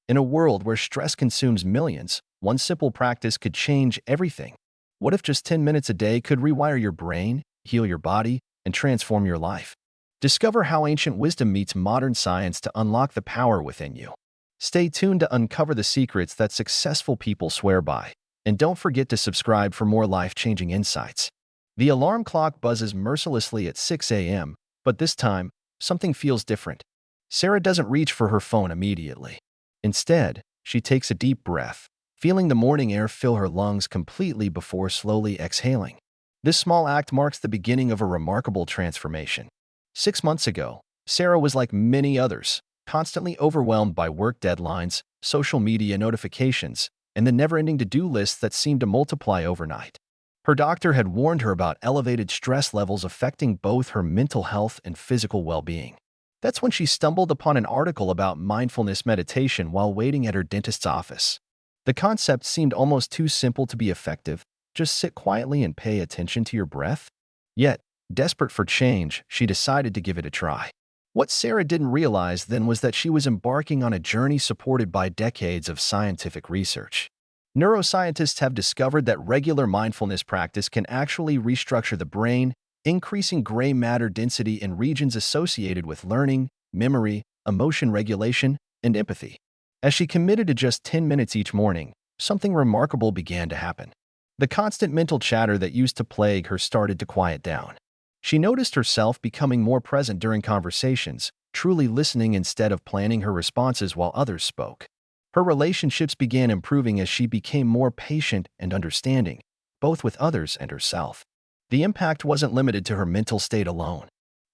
In a world where stress consumes millions, one simple practice could change everything. What if just 10 minutes a day could rewire your brain, heal your body, and transform your life? Discover how ancient wisdom meets modern science to unlock the power within you. Stay tuned to uncover the secrets that successful people swear by. And don't forget to subscribe for more life-changing insights. The alarm clock buzzes mercilessly at 6 a.m., but this time, something feels different. Sarah doesn't reach for her phone immediately. Instead, she takes a deep breath, feeling the morning air fill her lungs completely before slowly exhaling. This small act marks the beginning of a remarkable transformation. 6 months ago, Sarah was like many others, constantly overwhelmed by work deadlines, social media notifications, and the never-ending to-do lists that seemed to multiply overnight. Her doctor had warned her about elevated stress levels affecting both her mental health and physical well-being. That's when she stumbled upon an article about mindfulness meditation while waiting at her dentist's office. The concept seemed almost too simple to be effective. Just sit quietly and pay attention to your breath. Yet, desperate for change, she decided to give it a try. What Sarah didn't realize then was that she was embarking on a journey supported by decades of scientific research. Neuroscientists have discovered that regular mindfulness practice can actually restructure the brain, increasing gray matter density in regions associated with learning, memory, emotion regulation, and empathy. As she committed to just 10 minutes each morning, something remarkable began to happen. The constant mental chatter that used to plague her started to quiet down. She noticed herself becoming more present during conversations, truly listening instead of planning her responses while others spoke. Her relationships began improving as she became more patient and understanding, both with others and herself. The impact wasn't limited to her mental state alone.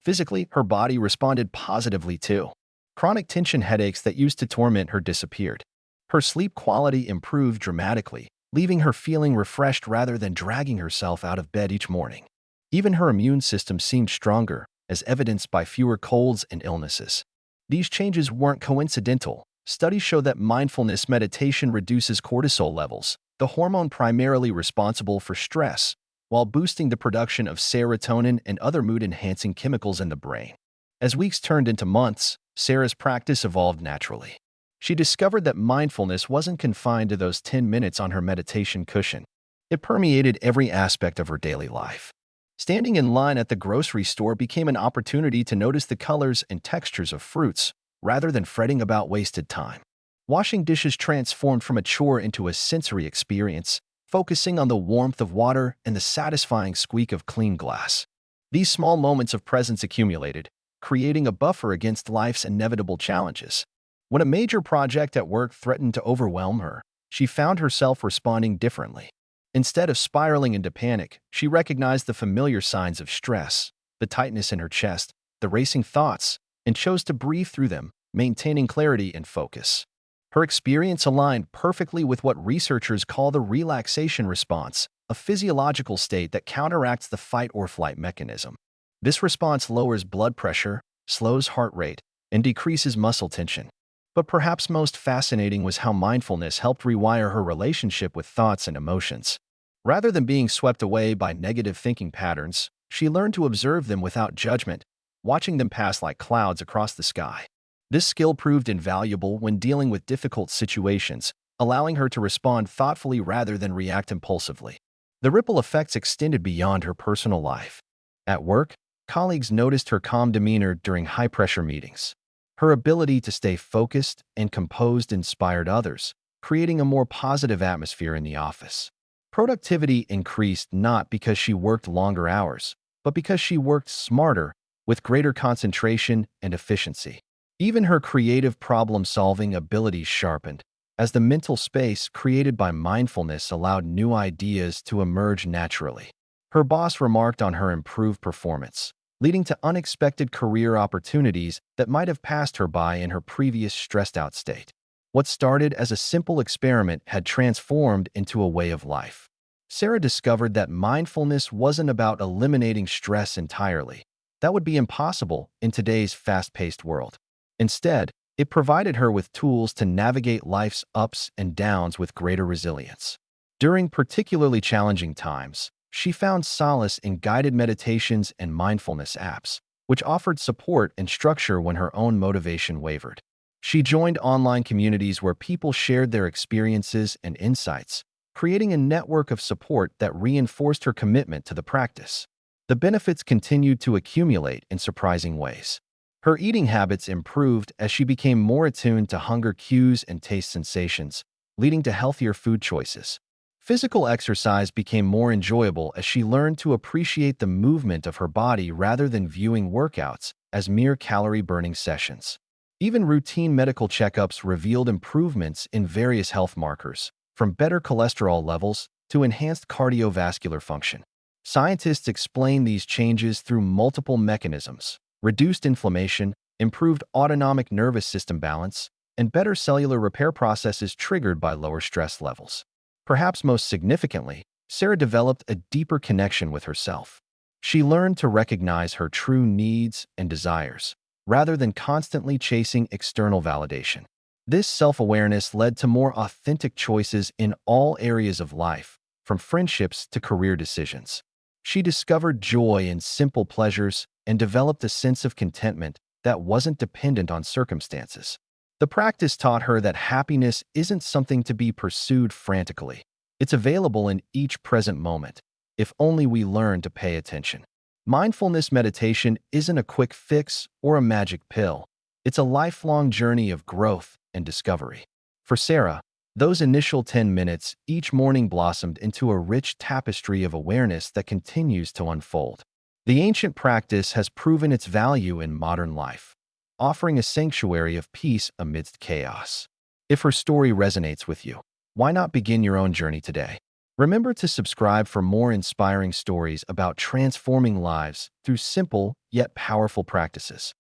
Physically, her body responded positively too. Chronic tension headaches that used to torment her disappeared. Her sleep quality improved dramatically, leaving her feeling refreshed rather than dragging herself out of bed each morning. Even her immune system seemed stronger, as evidenced by fewer colds and illnesses. These changes weren't coincidental. Studies show that mindfulness meditation reduces cortisol levels, the hormone primarily responsible for stress, while boosting the production of serotonin and other mood-enhancing chemicals in the brain. As weeks turned into months, Sarah's practice evolved naturally. She discovered that mindfulness wasn't confined to those 10 minutes on her meditation cushion. It permeated every aspect of her daily life. Standing in line at the grocery store became an opportunity to notice the colors and textures of fruits, rather than fretting about wasted time. Washing dishes transformed from a chore into a sensory experience, focusing on the warmth of water and the satisfying squeak of clean glass. These small moments of presence accumulated, creating a buffer against life's inevitable challenges. When a major project at work threatened to overwhelm her, she found herself responding differently. Instead of spiraling into panic, she recognized the familiar signs of stress, the tightness in her chest, the racing thoughts, and chose to breathe through them, maintaining clarity and focus. Her experience aligned perfectly with what researchers call the relaxation response, a physiological state that counteracts the fight-or-flight mechanism. This response lowers blood pressure, slows heart rate, and decreases muscle tension. But perhaps most fascinating was how mindfulness helped rewire her relationship with thoughts and emotions. Rather than being swept away by negative thinking patterns, she learned to observe them without judgment, watching them pass like clouds across the sky. This skill proved invaluable when dealing with difficult situations, allowing her to respond thoughtfully rather than react impulsively. The ripple effects extended beyond her personal life. At work, colleagues noticed her calm demeanor during high-pressure meetings. Her ability to stay focused and composed inspired others, creating a more positive atmosphere in the office. Productivity increased not because she worked longer hours, but because she worked smarter, with greater concentration and efficiency. Even her creative problem-solving abilities sharpened, as the mental space created by mindfulness allowed new ideas to emerge naturally. Her boss remarked on her improved performance, leading to unexpected career opportunities that might have passed her by in her previous stressed-out state. What started as a simple experiment had transformed into a way of life. Sarah discovered that mindfulness wasn't about eliminating stress entirely. That would be impossible in today's fast-paced world. Instead, it provided her with tools to navigate life's ups and downs with greater resilience. During particularly challenging times, she found solace in guided meditations and mindfulness apps, which offered support and structure when her own motivation wavered. She joined online communities where people shared their experiences and insights, creating a network of support that reinforced her commitment to the practice. The benefits continued to accumulate in surprising ways. Her eating habits improved as she became more attuned to hunger cues and taste sensations, leading to healthier food choices. Physical exercise became more enjoyable as she learned to appreciate the movement of her body rather than viewing workouts as mere calorie-burning sessions. Even routine medical checkups revealed improvements in various health markers, from better cholesterol levels to enhanced cardiovascular function. Scientists explain these changes through multiple mechanisms: reduced inflammation, improved autonomic nervous system balance, and better cellular repair processes triggered by lower stress levels. Perhaps most significantly, Sarah developed a deeper connection with herself. She learned to recognize her true needs and desires, rather than constantly chasing external validation. This self-awareness led to more authentic choices in all areas of life, from friendships to career decisions. She discovered joy in simple pleasures and developed a sense of contentment that wasn't dependent on circumstances. The practice taught her that happiness isn't something to be pursued frantically. It's available in each present moment, if only we learn to pay attention. Mindfulness meditation isn't a quick fix or a magic pill. It's a lifelong journey of growth and discovery. For Sarah, those initial 10 minutes each morning blossomed into a rich tapestry of awareness that continues to unfold. The ancient practice has proven its value in modern life, offering a sanctuary of peace amidst chaos. If her story resonates with you, why not begin your own journey today? Remember to subscribe for more inspiring stories about transforming lives through simple yet powerful practices.